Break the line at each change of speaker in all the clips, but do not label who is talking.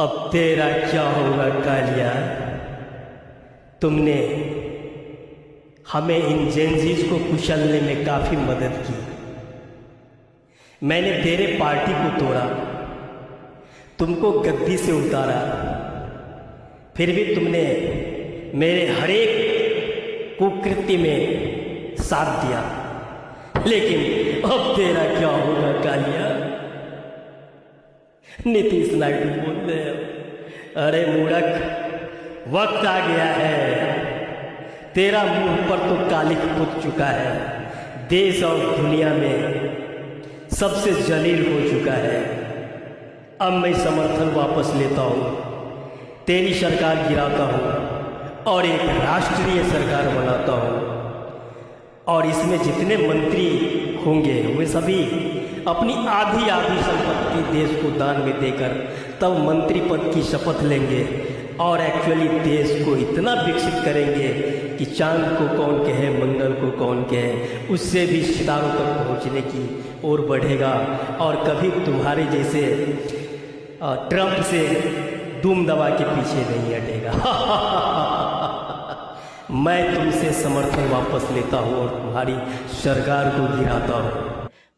अब तेरा क्या होगा कालिया। तुमने हमें इन जेनजीज को कुचलने में काफ़ी मदद की। मैंने तेरे पार्टी को तोड़ा, तुमको गद्दी से उतारा, फिर भी तुमने मेरे हर एक कुकृत्य में साथ दिया। लेकिन अब तेरा क्या होगा कालिया। नीतीश नायडू बोल रहे हो। अरे मूर्ख, वक्त आ गया है। तेरा मुंह पर तो कालिख पुत चुका है। देश और दुनिया में सबसे जलील हो चुका है। अब मैं समर्थन वापस लेता हूँ, तेरी सरकार गिराता हूँ और एक राष्ट्रीय सरकार बनाता हूँ। और इसमें जितने मंत्री होंगे वे सभी अपनी आधी संपत्ति देश को दान में देकर तब मंत्री पद की शपथ लेंगे और एक्चुअली देश को इतना विकसित करेंगे कि चांद को कौन कहे, मंगल को कौन कहे, उससे भी सितारों तक पहुंचने की ओर बढ़ेगा। और कभी तुम्हारे जैसे ट्रंप से दुम दबा के पीछे नहीं हटेगा। मैं तुमसे समर्थन वापस लेता हूँ और तुम्हारी सरकार को गिराता हूँ।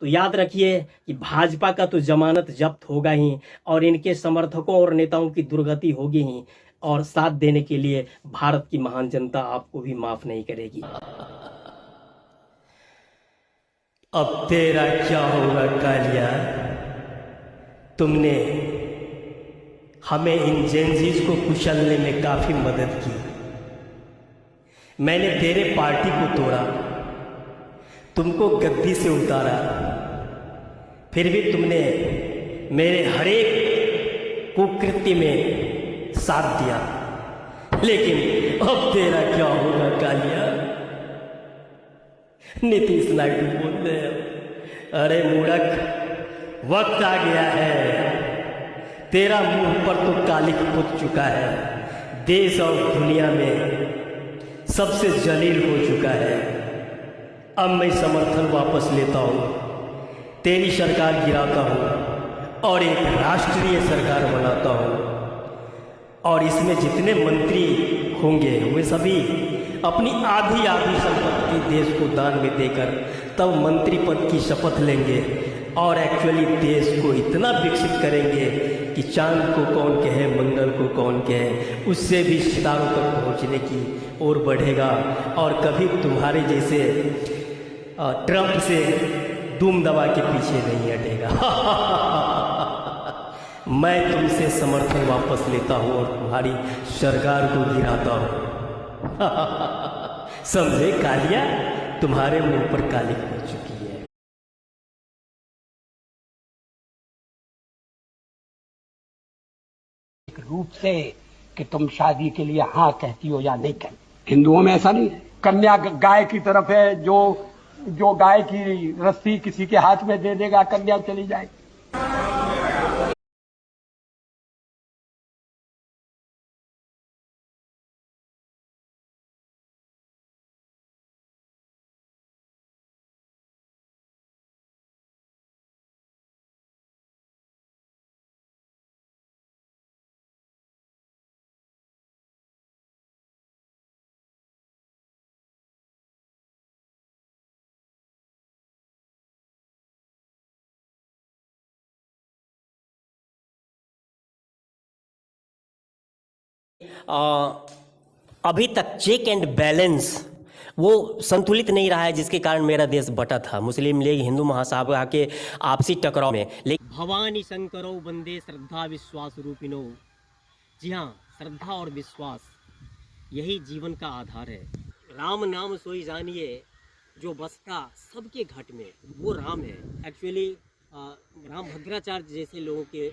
तो याद रखिए कि भाजपा का तो जमानत जब्त होगा ही और इनके समर्थकों और नेताओं की दुर्गति होगी ही, और साथ देने के लिए भारत की महान जनता आपको भी माफ नहीं करेगी। अब तेरा क्या होगा कालिया। तुमने हमें इन जेनजीज को कुचलने में काफी मदद की। मैंने तेरे पार्टी को तोड़ा, तुमको गद्दी से उतारा, फिर भी तुमने मेरे हर एक कुकृत्य में साथ दिया। लेकिन अब तेरा क्या होगा कालिया। नीतीश नायडू बोल रहे हो। अरे मूर्ख, वक्त आ गया है। तेरा मुंह पर तो कालिख पुत चुका है। देश और दुनिया में सबसे जलील हो चुका है। अब मैं समर्थन वापस लेता हूँ, तेरी सरकार गिराता हूँ और एक राष्ट्रीय सरकार बनाता हूँ। और इसमें जितने मंत्री होंगे वे सभी अपनी आधी संपत्ति देश को दान में देकर तब मंत्री पद की शपथ लेंगे और एक्चुअली देश को इतना विकसित करेंगे कि चांद को कौन कहे, मंगल को कौन कहे, उससे भी सितारों तक पहुंचने की ओर बढ़ेगा। और कभी तुम्हारे जैसे ट्रंप से दुम दबा के पीछे नहीं हटेगा। मैं तुमसे समर्थन वापस लेता हूँ और तुम्हारी सरकार को गिराता हूँ। समझे कालिया, तुम्हारे मुंह पर कालिख हो चुकी है।
रूप से कि तुम शादी के लिए हाँ कहती हो या नहीं कहती। हिंदुओं में ऐसा नहीं है। कन्या गाय की तरफ है, जो गाय की रस्सी किसी के हाथ में दे देगा कन्या चली जाएगी।
अभी तक चेक एंड बैलेंस वो संतुलित नहीं रहा है, जिसके कारण मेरा देश बटा था। मुस्लिम लीग हिंदू महासभा के आपसी टकराव में। लेकिन भवानी शंकरो वंदे श्रद्धा विश्वास रूपिणो। जी हाँ, श्रद्धा और विश्वास यही जीवन का आधार है। राम नाम सोई जानिए जो बसता सबके घट में, वो राम है। एक्चुअली राम भद्राचार्य जैसे लोगों के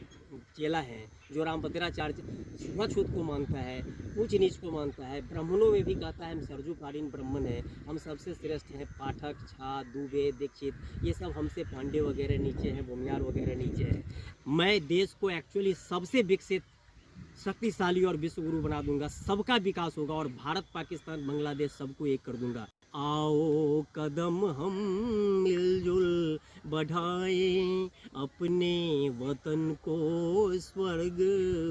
चेला हैं, जो राम भद्राचार्य छुआछूत को मानता है, ऊंच नीच को मानता है। ब्राह्मणों में भी कहता है हम सरजूकालीन ब्राह्मण हैं, हम सबसे श्रेष्ठ हैं। पाठक, झा, दुबे, दीक्षित, ये सब हमसे पांडे वगैरह नीचे हैं, भूमियार वगैरह नीचे हैं। मैं देश को एक्चुअली सबसे विकसित, शक्तिशाली और विश्व गुरु बना दूंगा। सबका विकास होगा और भारत, पाकिस्तान, बांग्लादेश सबको एक कर दूंगा। आओ कदम हम मिलजुल बढ़ाएं, अपने वतन को स्वर्ग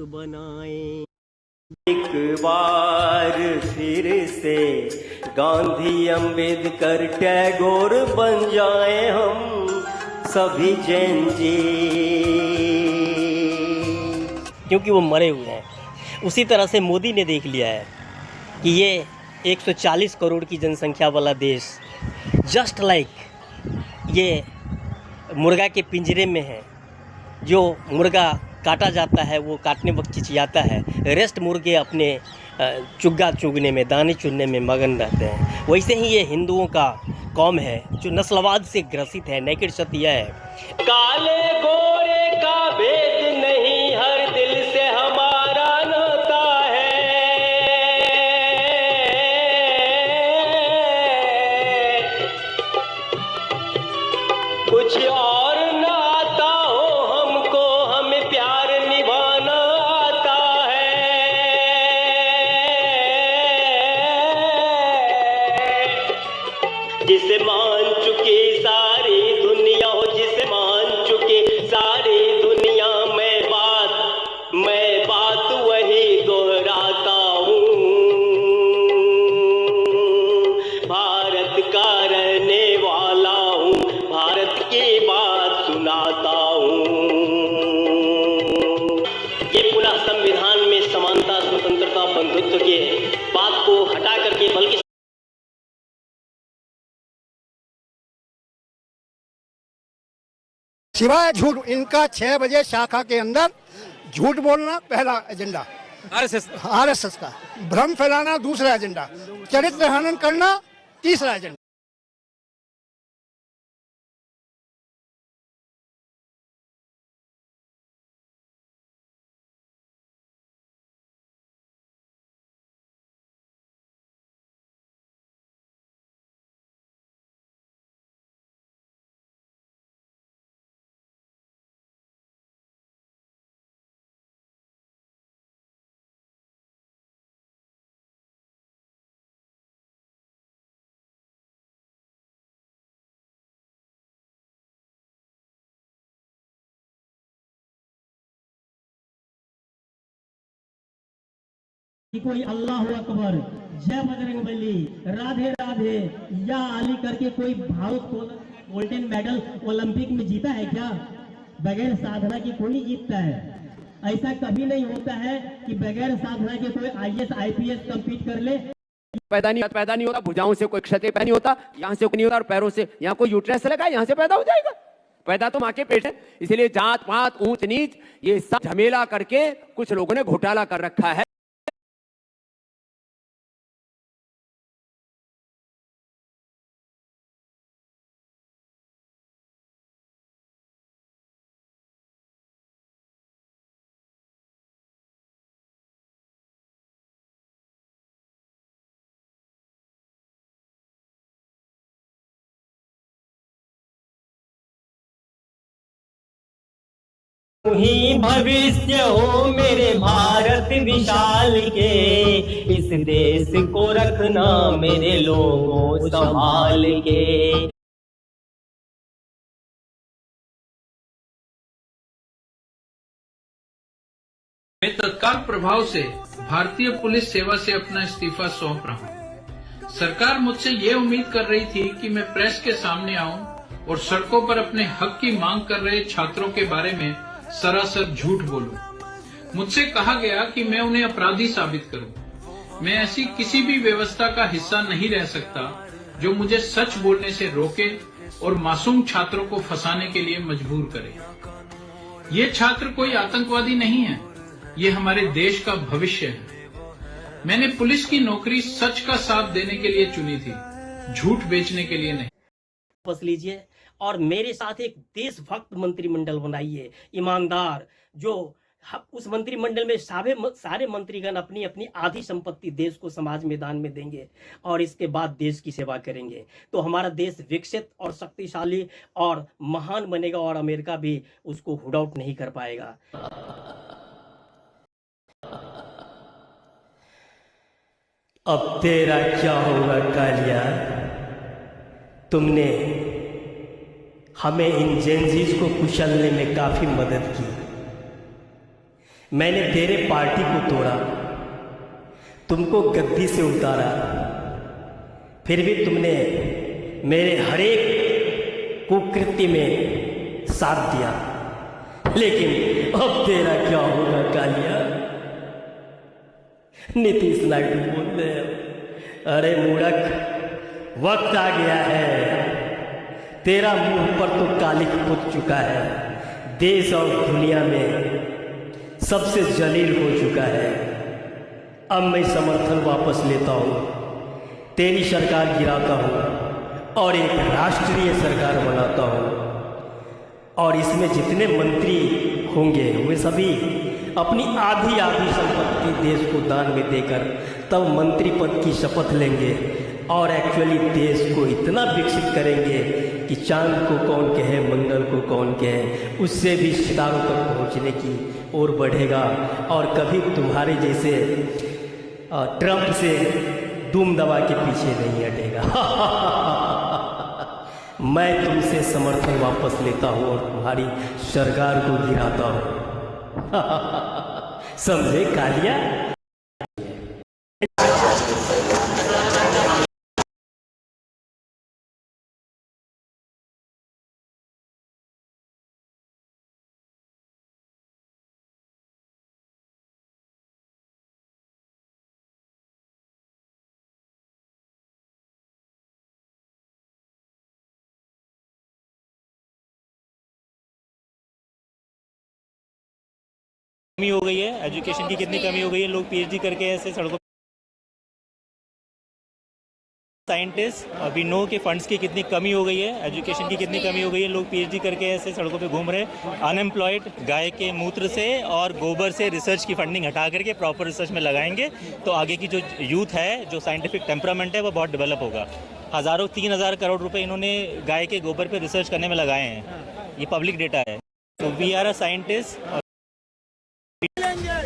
बनाएं। एक बार फिर से गांधी, अंबेडकर, टैगोर बन जाए हम सभी जैन जी, क्योंकि वो मरे हुए हैं। उसी तरह से मोदी ने देख लिया है कि ये 140 करोड़ की जनसंख्या वाला देश जस्ट लाइक ये मुर्गा के पिंजरे में है। जो मुर्गा काटा जाता है वो काटने वक्त चिचियाता है, रेस्ट मुर्गे अपने चुग्गा चुगने में, दाने चुनने में मगन रहते हैं। वैसे ही ये हिंदुओं का कौम है जो नस्लवाद से ग्रसित है। नेकेड सत्य है, काले गोरे का भेद नहीं, हर दिल से हमारा नाता है। कुछ और ना आता हो हमको, हमें प्यार निभाना आता है। जिसे मान चुकी सारी दुनिया हो, जिसे मान चुकी सारी दुनिया, मैं बात वही दोहराता हूँ। भारत का रहने वाला हूँ, भारत की बात सुनाता हूँ। ये पुनः संविधान में समानता, स्वतंत्रता, बंधुत्व के बात को हटा करके बल्कि
सिवाय झूठ, इनका 6 बजे शाखा के अंदर झूठ बोलना पहला एजेंडा आरएसएस का, भ्रम फैलाना दूसरा एजेंडा, चरित्र हनन करना तीसरा एजेंडा।
कि कोई अल्लाह अकबर, जय बजरंगबली, राधे राधे या अली करके कोई भारत गोल्डन मेडल ओलंपिक में जीता है क्या? बगैर साधना के कोई नहीं जीतता है। ऐसा कभी नहीं होता है कि बगैर साधना के कोई आईएएस आईपीएस कंपीट कर ले।
पैदा नहीं होता, भुजाओं से कोई क्षति पैदा नहीं होता, यहाँ से कोई नहीं होता, और पैरों से यहाँ कोई यूट्रस लगा यहाँ से पैदा हो जाएगा। पैदा तो माँ के पेट है। इसलिए जात पात ऊंच नीच ये सब झमेला करके कुछ लोगों ने घोटाला कर रखा है।
ही भविष्य हो मेरे भारत विशाल के, इस देश को रखना मेरे लोगों संभाल के।
मैं तत्काल प्रभाव से भारतीय पुलिस सेवा से अपना इस्तीफा सौंप रहा हूँ। सरकार मुझसे ये उम्मीद कर रही थी कि मैं प्रेस के सामने आऊं और सड़कों पर अपने हक की मांग कर रहे छात्रों के बारे में सरासर झूठ बोलूं। मुझसे कहा गया कि मैं उन्हें अपराधी साबित करूं। मैं ऐसी किसी भी व्यवस्था का हिस्सा नहीं रह सकता जो मुझे सच बोलने से रोके और मासूम छात्रों को फंसाने के लिए मजबूर करे। ये छात्र कोई आतंकवादी नहीं है, ये हमारे देश का भविष्य है। मैंने पुलिस की नौकरी सच का साथ देने के लिए चुनी थी, झूठ बेचने के लिए नहीं।
वापस लीजिए और मेरे साथ एक देशभक्त मंत्रिमंडल बनाइए, ईमानदार, जो उस मंत्रिमंडल में सारे मंत्रीगण अपनी अपनी आधी संपत्ति देश को समाज में दान में देंगे और इसके बाद देश की सेवा करेंगे। तो हमारा देश विकसित और शक्तिशाली और महान बनेगा और अमेरिका भी उसको हुड आउट नहीं कर पाएगा। अब तेरा क्या होगा कालिया? तुमने हमें इन जेनजीज को कुचलने में काफ़ी मदद की। मैंने तेरे पार्टी को तोड़ा, तुमको गद्दी से उतारा, फिर भी तुमने मेरे हरेक कुकृत्य में साथ दिया। लेकिन अब तेरा क्या होगा कालिया? नीतीश नायडू बोल रहे हैं, अरे मूर्ख, वक्त आ गया है, तेरा मुंह पर तो कालिख पुत चुका है, देश और दुनिया में सबसे जलील हो चुका है। अब मैं समर्थन वापस लेता हूँ, तेरी सरकार गिराता हूँ और एक राष्ट्रीय सरकार बनाता हूँ, और इसमें जितने मंत्री होंगे वे सभी अपनी आधी संपत्ति देश को दान में देकर तब मंत्री पद की शपथ लेंगे और एक्चुअली देश को इतना विकसित करेंगे कि चांद को कौन कहे, मंगल को कौन कहे, उससे भी सितारों तक पहुंचने की ओर बढ़ेगा। और कभी तुम्हारे जैसे ट्रंप से दुम दबा के पीछे नहीं हटेगा। मैं तुमसे समर्थन वापस लेता हूँ और तुम्हारी सरकार को गिराता हूँ। समझे कालिया?
कमी हो गई है, एजुकेशन की कितनी कमी हो गई है। लोग पीएचडी करके ऐसे सड़कों, साइंटिस्ट वी नो के फंड्स की कितनी कमी हो गई है, एजुकेशन की कितनी कमी हो गई है। लोग पीएचडी करके ऐसे सड़कों पे घूम रहे, अनएम्प्लॉयड। गाय के मूत्र से और गोबर से रिसर्च की फंडिंग हटा करके प्रॉपर रिसर्च में लगाएंगे तो आगे की जो यूथ है, जो साइंटिफिक टेम्परामेंट है, वो बहुत डेवलप होगा। हज़ारों 3,000 करोड़ रुपए इन्होंने गाय के गोबर पे रिसर्च करने में लगाए हैं, ये पब्लिक डेटा है। तो we are a scientist.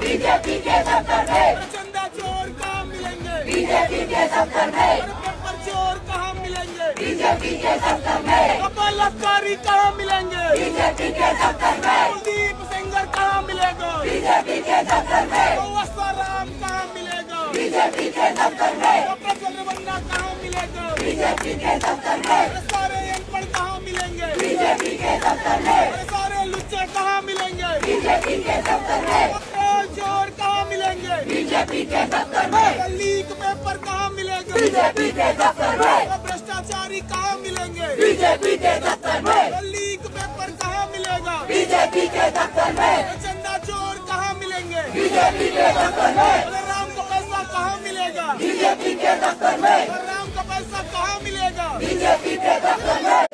BJP के दफ्तर में चंदा चोर कहाँ मिलेंगे? बीजेपी के दफ्तर में पेपर चोर कहाँ मिलेंगे? बीजेपी के दफ्तर में कपाल अफकारी कहाँ मिलेंगे? बीजेपी के दफ्तर में कुलदीप सेंगर कहाँ मिलेगा? बीजेपी के दफ्तर में वस्त्राराम कहाँ मिलेगा? बीजेपी के दफ्तर में डॉक्टर रमन्ना कहाँ मिलेगा? बीजेपी के दफ्तर में सारे अनपढ़ कहाँ मिलेंगे? बीजेपी के दफ्तर में सारे लुच्चे कहाँ मिलेंगे? बीजेपी के दफ्तर में चोर कहाँ मिलेंगे? बीजेपी के दफ्तर में लीक पेपर कहाँ मिलेंगे? बीजेपी के दफ्तर में भ्रष्टाचारी कहाँ मिलेंगे? बीजेपी के दफ्तर में लीक पेपर कहाँ मिलेगा? बीजेपी के दफ्तर में चंदा चोर कहाँ मिलेंगे? बीजेपी के दफ्तर में राम का पैसा कहाँ मिलेगा? बीजेपी के दफ्तर में राम का पैसा कहाँ मिलेगा? बीजेपी के दफ्तर में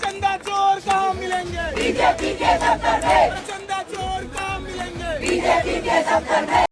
चंदा चोर कहाँ मिलेंगे? बीजेपी के दफ्तर में चंदा चोर कहाँ मिलेंगे? बीजेपी के दफ्तर में